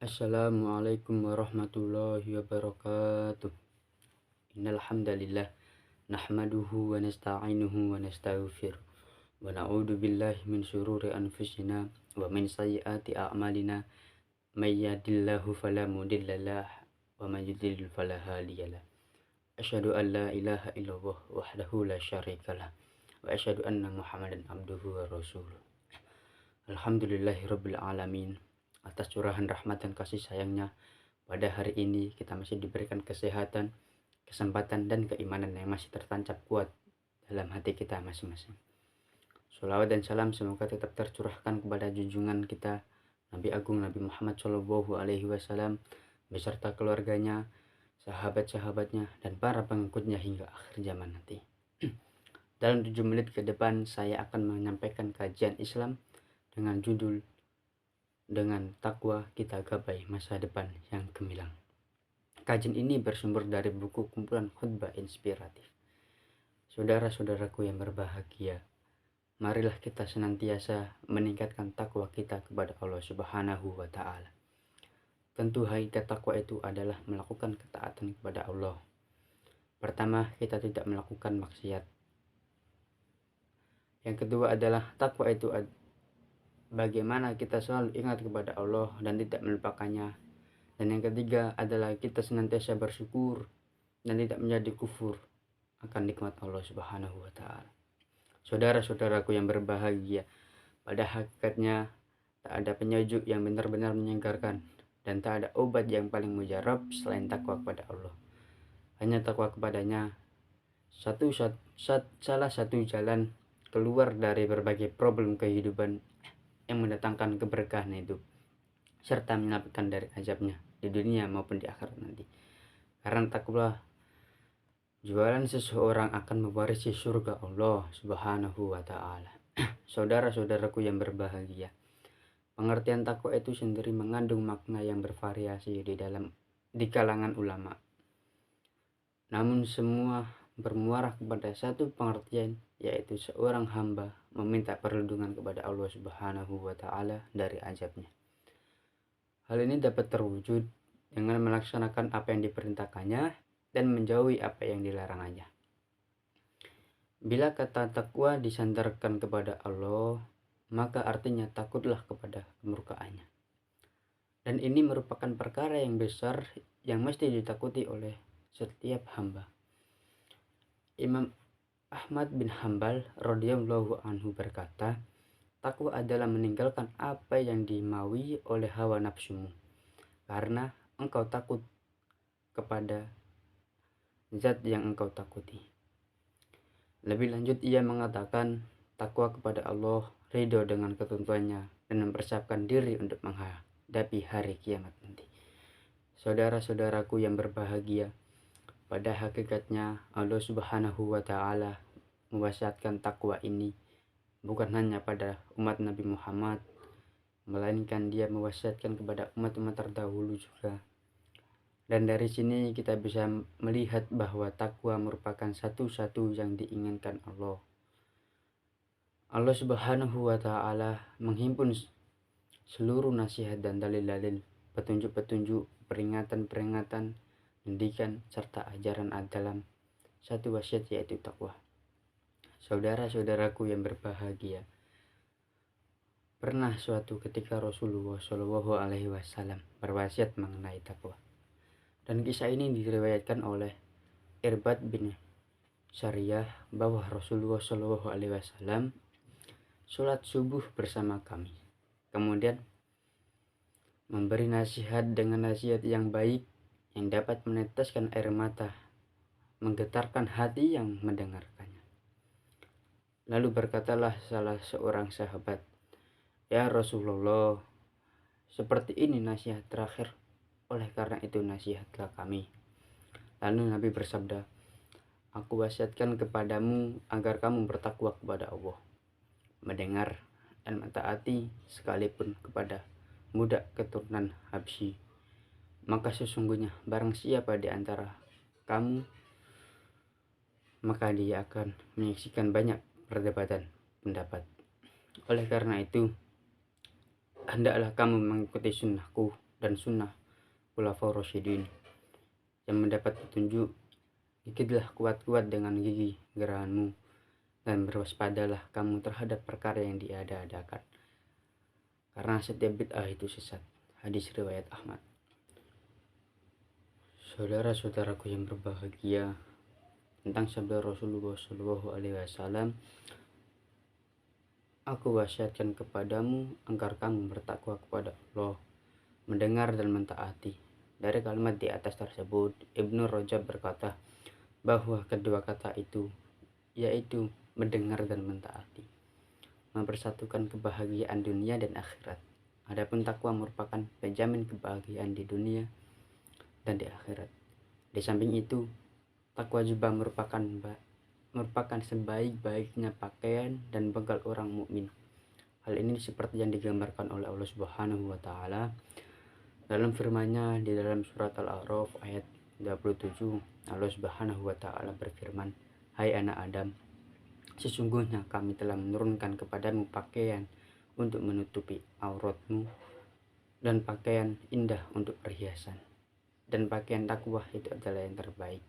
Assalamualaikum warahmatullahi wabarakatuh. Innal hamdalillah nahmaduhu wa nasta'inuhu wa nastaghfiruh wa na'udzu billahi min syururi anfusina wa min sayyiati a'malina may yahdihillahu fala mudhillalah wa may yudhlil fala hadiyalah. Asyhadu an la ilaha illallah wahdahu la syarikalah wa asyhadu anna Muhammadan abduhu wa rasuluh. Alhamdulillahirabbil alamin. Atas curahan rahmat dan kasih sayangnya, pada hari ini kita masih diberikan kesehatan, kesempatan, dan keimanan yang masih tertancap kuat dalam hati kita masing-masing. Sholawat dan salam semoga tetap tercurahkan kepada junjungan kita Nabi Agung Nabi Muhammad SAW beserta keluarganya, sahabat-sahabatnya, dan para pengikutnya hingga akhir zaman nanti. Dalam 7 menit ke depan saya akan menyampaikan kajian Islam dengan judul "Dengan takwa kita gapai masa depan yang gemilang". Kajian ini bersumber dari buku kumpulan khutbah inspiratif. Saudara-saudaraku yang berbahagia, marilah kita senantiasa meningkatkan takwa kita kepada Allah Subhanahu wa Ta'ala. Tentu hakikat takwa itu adalah melakukan ketaatan kepada Allah. Pertama, kita tidak melakukan maksiat. Yang kedua adalah takwa itu bagaimana kita selalu ingat kepada Allah dan tidak melupakannya. Dan yang ketiga adalah kita senantiasa bersyukur dan tidak menjadi kufur akan nikmat Allah Subhanahu wa Ta'ala. Saudara-saudaraku yang berbahagia, pada hakikatnya tak ada penyejuk yang benar-benar menyegarkan dan tak ada obat yang paling mujarab selain takwa kepada Allah. Hanya takwa kepadanya salah satu jalan keluar dari berbagai problem kehidupan yang mendatangkan keberkahan itu, serta menyelamatkan dari azabnya di dunia maupun di akhirat nanti. Karena takwa jualan seseorang akan mewarisi surga Allah Subhanahu wa Ta'ala. Saudara-saudaraku yang berbahagia, pengertian takwa itu sendiri mengandung makna yang bervariasi di kalangan ulama. Namun semua bermuara kepada satu pengertian, yaitu seorang hamba meminta perlindungan kepada Allah Subhanahu wa Ta'ala dari azabnya. Hal ini dapat terwujud dengan melaksanakan apa yang diperintahkannya dan menjauhi apa yang dilarangannya. Bila kata takwa disandarkan kepada Allah, maka artinya takutlah kepada kemurkaannya. Dan ini merupakan perkara yang besar yang mesti ditakuti oleh setiap hamba. Imam Ahmad bin Hanbal radhiyallahu anhu berkata, takwa adalah meninggalkan apa yang dimaui oleh hawa nafsumu, karena engkau takut kepada zat yang engkau takuti. Lebih lanjut ia mengatakan, takwa kepada Allah, ridho dengan ketentuannya, dan mempersiapkan diri untuk menghadapi hari kiamat nanti. Saudara-saudaraku yang berbahagia, pada hakikatnya Allah Subhanahu wa Ta'ala mewasiatkan takwa ini bukan hanya pada umat Nabi Muhammad, melainkan dia mewasiatkan kepada umat-umat terdahulu juga. Dan dari sini kita bisa melihat bahwa takwa merupakan satu-satu yang diinginkan Allah. Allah Subhanahu wa Ta'ala menghimpun seluruh nasihat dan dalil-dalil, petunjuk-petunjuk, peringatan-peringatan, pendidikan, serta ajaran dalam satu wasiat, yaitu takwa. Saudara-saudaraku yang berbahagia, pernah suatu ketika Rasulullah SAW berwasiat mengenai takwa. Dan kisah ini diriwayatkan oleh Irbad bin Sariyah bahwa Rasulullah SAW sholat subuh bersama kami. Kemudian memberi nasihat dengan nasihat yang baik yang dapat meneteskan air mata, menggetarkan hati yang mendengarkannya. Lalu berkatalah salah seorang sahabat, "Ya Rasulullah, seperti ini nasihat terakhir, oleh karena itu nasihatlah kami." Lalu Nabi bersabda, "Aku wasiatkan kepadamu agar kamu bertakwa kepada Allah, mendengar dan mentaati sekalipun kepada budak keturunan Habsyi. Maka sesungguhnya barang siapa di antara kamu, maka dia akan menyaksikan banyak perdebatan pendapat. Oleh karena itu, hendaklah kamu mengikuti sunnahku dan sunnah Khulafaur Rasyidin yang mendapat petunjuk. Gigitlah kuat-kuat dengan gigi gerahanmu dan berwaspadalah kamu terhadap perkara yang diada-adakan, karena setiap bid'ah itu sesat. Hadis riwayat Ahmad. Saudara-saudaraku yang berbahagia, tentang sabda Rasulullah SAW, aku wasiatkan kepadamu agar kamu bertakwa kepada Allah, mendengar dan mentaati. Dari kalimat di atas tersebut, Ibnu Rajab berkata bahwa kedua kata itu, yaitu mendengar dan mentaati, mempersatukan kebahagiaan dunia dan akhirat. Adapun takwa merupakan penjamin kebahagiaan di dunia dan di akhirat. Di samping itu, takwa juga merupakan sebaik-baiknya pakaian dan bekal orang mukmin. Hal ini seperti yang digambarkan oleh Allah Subhanahu wa taala dalam firman-Nya di dalam surat Al-A'raf ayat 27. Allah Subhanahu wa taala berfirman, "Hai anak Adam, sesungguhnya kami telah menurunkan kepadamu pakaian untuk menutupi auratmu dan pakaian indah untuk perhiasan. Dan pakaian takwa itu adalah yang terbaik."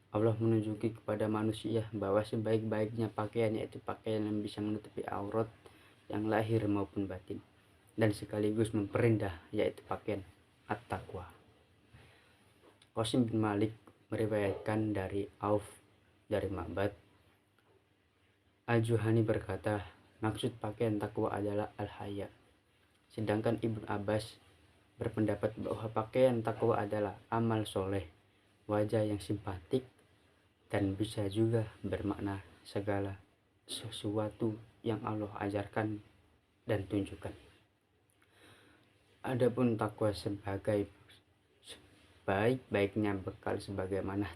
Allah menunjuki kepada manusia bahwa sebaik-baiknya pakaian yaitu pakaian yang bisa menutupi aurat yang lahir maupun batin, dan sekaligus memperindah, yaitu pakaian at-taqwa. Qasim bin Malik meriwayatkan dari Auf dari Ma'bad Al-Juhani berkata, maksud pakaian takwa adalah al-haya. Sedangkan Ibnu Abbas berpendapat bahwa pakaian takwa adalah amal soleh, wajah yang simpatik, dan bisa juga bermakna segala sesuatu yang Allah ajarkan dan tunjukkan. Adapun takwa sebagai baik-baiknya bekal sebagaimana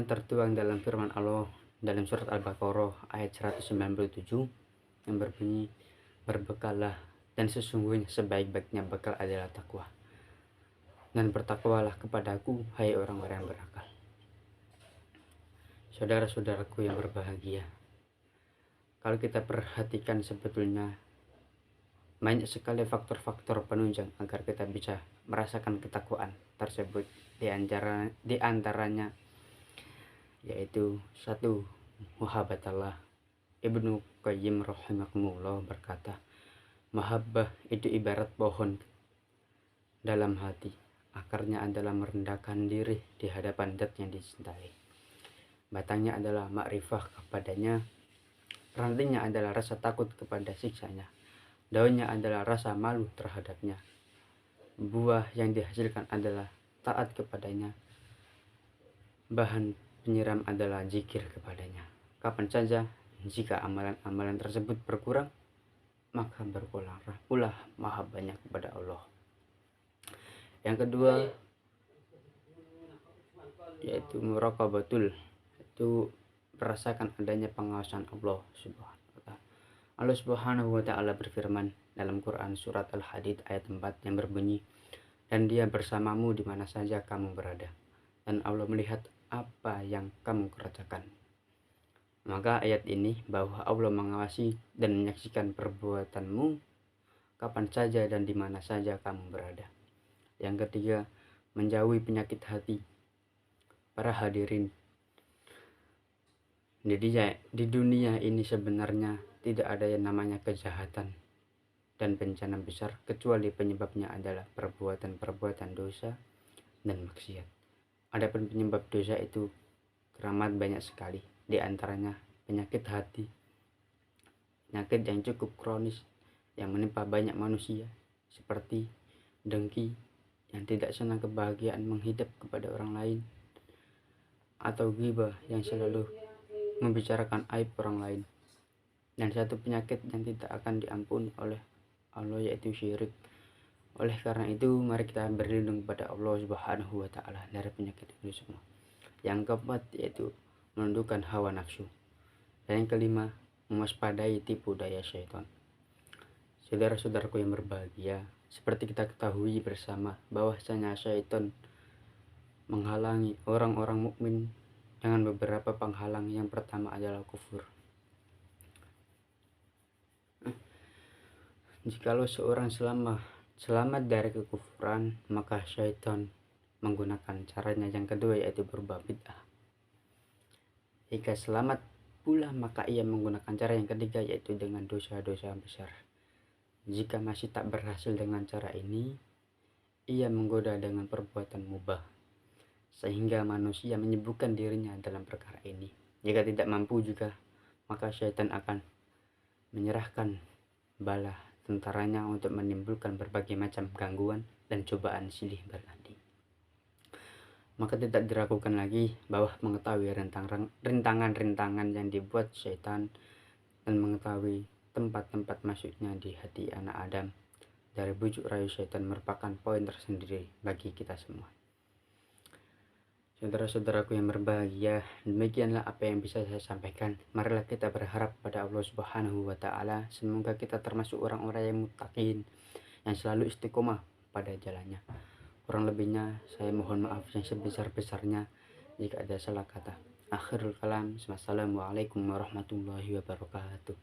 tertuang dalam firman Allah dalam surat Al-Baqarah ayat 197 yang berbunyi, berbekallah dan sesungguhnya sebaik-baiknya bekal adalah takwa, dan bertakwalah kepadaku, hai orang-orang yang berakal. Saudara-saudaraku yang berbahagia, kalau kita perhatikan sebetulnya banyak sekali faktor-faktor penunjang agar kita bisa merasakan ketakwaan tersebut. Di antaranya yaitu 1. Muhabbatallah. Ibnu Qayyim rahimahullah berkata, mahabbah itu ibarat pohon dalam hati. Akarnya adalah merendahkan diri di hadapan zat yang dicintai. Batangnya adalah makrifah kepadanya. Rantingnya adalah rasa takut kepada siksanya. Daunnya adalah rasa malu terhadapnya. Buah yang dihasilkan adalah taat kepadanya. Bahan penyiram adalah zikir kepadanya. Kapan saja jika amalan-amalan tersebut berkurang, maka berkuranglah pula mahabbahnya kepada Allah. Yang kedua yaitu muraqabatul, itu merasakan adanya pengawasan Allah Subhanahu wa taala. Allah Subhanahu wa taala berfirman dalam Quran surat Al-Hadid ayat 4 yang berbunyi, dan Dia bersamamu di mana saja kamu berada, dan Allah melihat apa yang kamu kerjakan. Maka ayat ini bahwa Allah mengawasi dan menyaksikan perbuatanmu kapan saja dan di mana saja kamu berada. Yang ketiga, menjauhi penyakit hati. Para hadirin, di dunia ini sebenarnya tidak ada yang namanya kejahatan dan bencana besar kecuali penyebabnya adalah perbuatan-perbuatan dosa dan maksiat. Adapun penyebab dosa itu teramat banyak sekali, di antaranya penyakit hati, penyakit yang cukup kronis yang menimpa banyak manusia, seperti dengki yang tidak senang kebahagiaan menghidap kepada orang lain, atau ghibah yang selalu membicarakan aib orang lain, dan satu penyakit yang tidak akan diampuni oleh Allah yaitu syirik. Oleh karena itu, mari kita berlindung kepada Allah Subhanahu wa taala dari penyakit itu semua. Yang keempat yaitu menundukkan hawa nafsu. Dan yang kelima, mewaspadai tipu daya syaitan. Saudara-saudaraku yang berbahagia, seperti kita ketahui bersama bahwasanya syaitan menghalangi orang-orang mukmin dengan beberapa penghalang. Yang pertama adalah kufur. Jikalau seorang selamat dari kekufuran, maka syaitan menggunakan caranya yang kedua, yaitu berubah bid'ah. Jika selamat pula, maka ia menggunakan cara yang ketiga, yaitu dengan dosa-dosa besar. Jika masih tak berhasil dengan cara ini, ia menggoda dengan perbuatan mubah, sehingga manusia menyibukkan dirinya dalam perkara ini. Jika tidak mampu juga, maka syaitan akan menyerahkan bala tentaranya untuk menimbulkan berbagai macam gangguan dan cobaan silih berganti. Maka tidak diragukan lagi bahwa mengetahui rintangan-rintangan yang dibuat syaitan dan mengetahui tempat-tempat masuknya di hati anak Adam dari bujuk rayu syaitan merupakan poin tersendiri bagi kita semua. Saudara-saudaraku yang berbahagia, demikianlah apa yang bisa saya sampaikan. Marilah kita berharap pada Allah Subhanahu wa Ta'ala, semoga kita termasuk orang-orang yang muttaqin, yang selalu istiqomah pada jalannya. Kurang lebihnya saya mohon maaf yang sebesar-besarnya jika ada salah kata. Akhirul kalam, wassalamualaikum warahmatullahi wabarakatuh.